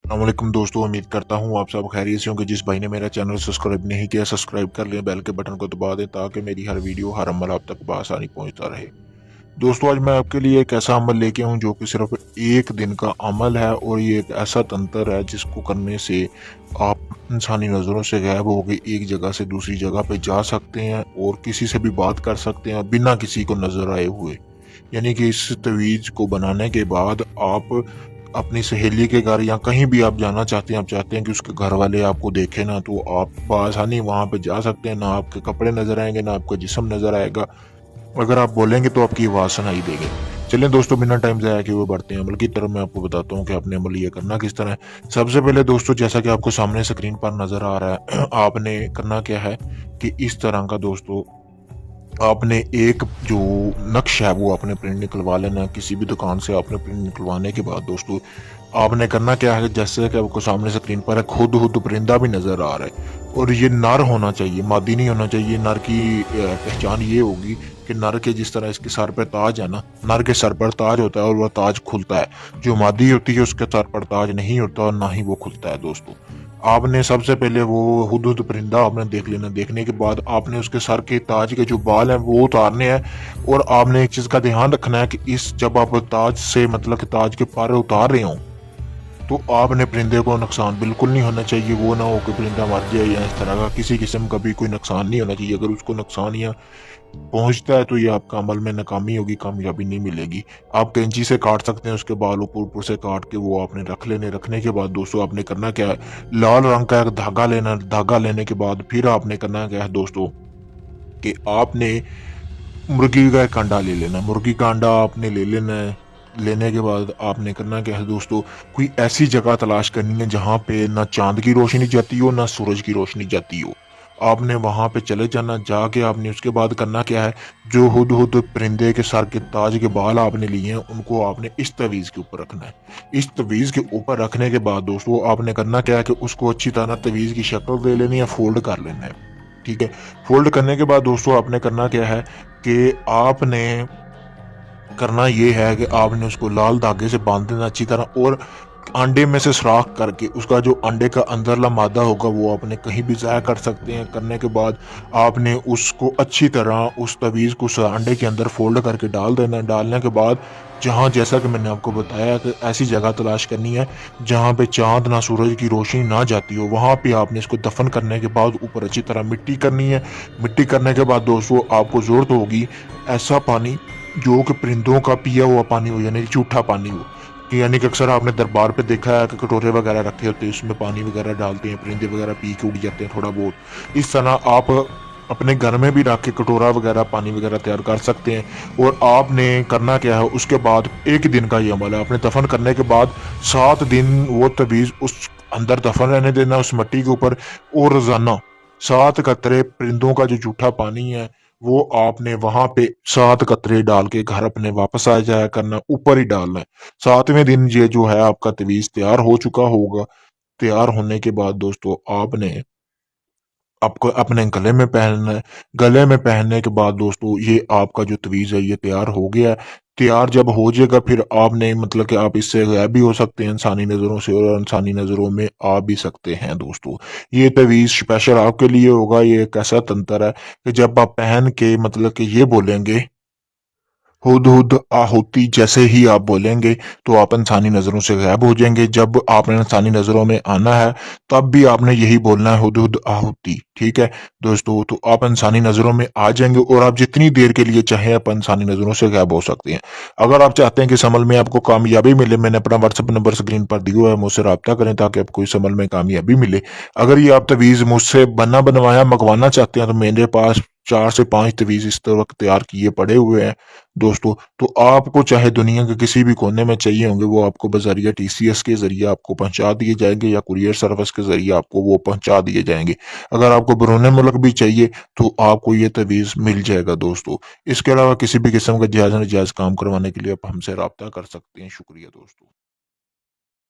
अस्सलामुअलैकुम दोस्तों, उम्मीद करता हूँ आप सब खैरियत से होंगे। जिस भाई ने मेरा चैनल सब्सक्राइब नहीं किया, सब्सक्राइब कर लें, बेल के बटन को दबा दें ताकि मेरी हर वीडियो हर अमल आप तक बआसानी पहुँचता रहे। दोस्तों, आज मैं आपके लिए एक ऐसा अमल लेके आऊँ जो कि सिर्फ एक दिन का अमल है, और ये एक ऐसा तंत्र है जिसको करने से आप इंसानी नज़रों से गायब हो गए एक जगह से दूसरी जगह पे जा सकते हैं और किसी से भी बात कर सकते हैं बिना किसी को नजर आए हुए। यानी कि इस तवीज़ को बनाने के बाद आप अपनी सहेली के घर या कहीं भी आप जाना चाहते हैं, आप चाहते हैं कि उसके घर वाले आपको देखें ना, तो आप बआसानी वहाँ पे जा सकते हैं। ना आपके कपड़े नज़र आएंगे, ना आपका जिस्म नज़र आएगा। अगर आप बोलेंगे तो आपकी आवाज़ सुनाई देगी। चलिए दोस्तों, बिना टाइम ज़ाया किए हुए बढ़ते हैं अमल की तरफ। मैं आपको बताता हूँ कि आपने अमल ये करना किस तरह है। सबसे पहले दोस्तों, जैसा कि आपको सामने स्क्रीन पर नज़र आ रहा है आपने करना क्या है कि इस तरह का दोस्तों आपने एक जो नक्श है वो आपने प्रिंट निकलवा लेना है किसी भी दुकान से। आपने प्रिंट निकलवाने के बाद दोस्तों आपने करना क्या है, जैसे कि आपको सामने स्क्रीन पर है खुद हुद परिंदा भी नज़र आ रहा है, और ये नर होना चाहिए, मादी नहीं होना चाहिए। नर की पहचान ये होगी कि नर के जिस तरह इसके सर पर ताज है ना, नर के सर पर ताज होता है और वह ताज खुलता है। जो मादी होती है उसके सर पर ताज नहीं होता और ना ही वो खुलता है दोस्तों। आपने सबसे पहले वो हुदहुद परिंदा आपने देख लेना। देखने के बाद आपने उसके सर के ताज के जो बाल हैं वो उतारने हैं, और आपने एक चीज़ का ध्यान रखना है कि इस जब आप ताज से मतलब कि ताज के पर उतार रहे हों तो आपने परिंदे को नुकसान बिल्कुल नहीं होना चाहिए। वो ना हो कि परिंदा मर जाए या इस तरह का किसी किस्म का भी कोई नुकसान नहीं होना चाहिए। अगर उसको नुकसान या पहुंचता है तो ये आपका अमल में नाकामी होगी, कामयाबी नहीं मिलेगी। आप कैंची से काट सकते हैं उसके बाल, ऊपर ऊपर से काट के वो आपने रख लेने। रखने के बाद दोस्तों आपने करना क्या है, लाल रंग का एक धागा लेना। धागा लेने के बाद फिर आपने करना क्या है दोस्तों कि आपने मुर्गी का एक अंडा ले लेना। मुर्गी का अंडा आपने ले लेना है। लेने के बाद आपने करना क्या है दोस्तों, कोई ऐसी जगह तलाश करनी है जहाँ पे ना चांद की रोशनी जाती हो ना सूरज की रोशनी जाती हो। आपने वहां पे चले जाना। जाके आपने उसके बाद करना क्या है, जो हुद हुद परिंदे के सर के ताज के बाल आपने लिए हैं उनको आपने इस तवीज़ के ऊपर रखना है। इस तवीज़ के ऊपर रखने के बाद दोस्तों आपने करना क्या है कि उसको अच्छी तरह तवीज़ की शक्ल दे लेनी है, फोल्ड कर लेना है। ठीक है। फोल्ड करने के बाद दोस्तों आपने करना क्या है कि आपने करना ये है कि आपने उसको लाल धागे से बांध देना अच्छी तरह, और अंडे में से सुराख करके उसका जो अंडे का अंदरला मादा होगा वो आपने कहीं भी ज़ाया कर सकते हैं। करने के बाद आपने उसको अच्छी तरह उस तवीज़ को उस अंडे के अंदर फोल्ड करके डाल देना। डालने के बाद जहाँ, जैसा कि मैंने आपको बताया कि ऐसी जगह तलाश करनी है जहाँ पे चांद ना सूरज की रोशनी ना जाती हो, वहाँ पे आपने इसको दफन करने के बाद ऊपर अच्छी तरह मिट्टी करनी है। मिट्टी करने के बाद दोस्तों आपको ज़रूरत होगी ऐसा पानी जो कि परिंदों का पिया हुआ पानी हो, यानी झूठा पानी हो। कि यानी कि अक्सर आपने दरबार पे देखा है कि कटोरे वगैरह रखे होते हैं, उसमें पानी वगैरह डालते हैं, परिंदे वगैरह पी के उड़ जाते हैं थोड़ा बहुत। इस तरह आप अपने घर में भी रख के कटोरा वगैरह पानी वगैरह तैयार कर सकते हैं। और आपने करना क्या है, उसके बाद एक दिन का ये अमल है। आपने दफन करने के बाद 7 दिन वो तवीज़ उस अंदर दफन रहने देना उस मिट्टी के ऊपर, और रोजाना 7 कतरे परिंदों का जो जूठा पानी है वो आपने वहां पे 7 कतरे डाल के घर अपने वापस आ जाया करना, ऊपर ही डालना है। 7वें दिन ये जो है आपका तवीज़ तैयार हो चुका होगा। तैयार होने के बाद दोस्तों आपने आपको अपने गले में पहनना है। गले में पहनने के बाद दोस्तों ये आपका जो तवीज़ है ये तैयार हो गया है। तैयार जब हो जाएगा फिर आपने मतलब कि आप इससे गायब भी हो सकते हैं इंसानी नज़रों से, और इंसानी नज़रों में आ भी सकते हैं दोस्तों। ये तवीज़ स्पेशल आपके लिए होगा। ये एक ऐसा तंत्र है कि जब आप पहन के मतलब कि ये बोलेंगे हुद हुद आहुति, जैसे ही आप बोलेंगे तो आप इंसानी नज़रों से गायब हो जाएंगे। जब आपने इंसानी नज़रों में आना है तब भी आपने यही बोलना है हुद हुद आहुति। ठीक है दोस्तों, तो आप इंसानी नज़रों में आ जाएंगे और आप जितनी देर के लिए चाहें आप इंसानी नज़रों से गायब हो सकते हैं। अगर आप चाहते हैं कि इस अमल में आपको कामयाबी मिले, मैंने अपना व्हाट्सएप नंबर स्क्रीन पर दिया हुआ है, मुझसे रब्ता करें ताकि आपको इस अमल में कामयाबी मिले। अगर ये आप तवीज़ मुझसे बना बनवाया मंगवाना चाहते हैं तो मेरे पास 4 से 5 तवीज़ इस वक्त तैयार किए पड़े हुए हैं दोस्तों। तो आपको चाहे दुनिया के किसी भी कोने में चाहिए होंगे वो आपको बजरिया टीसीएस के जरिए आपको पहुंचा दिए जाएंगे, या कुरियर सर्विस के जरिए आपको वो पहुंचा दिए जाएंगे। अगर आपको बैरून मुल्क भी चाहिए तो आपको ये तवीज़ मिल जाएगा दोस्तों। इसके अलावा किसी भी किस्म का जायज़ नाजायज़ काम करवाने के लिए आप हमसे रब्ता कर सकते हैं। शुक्रिया दोस्तों।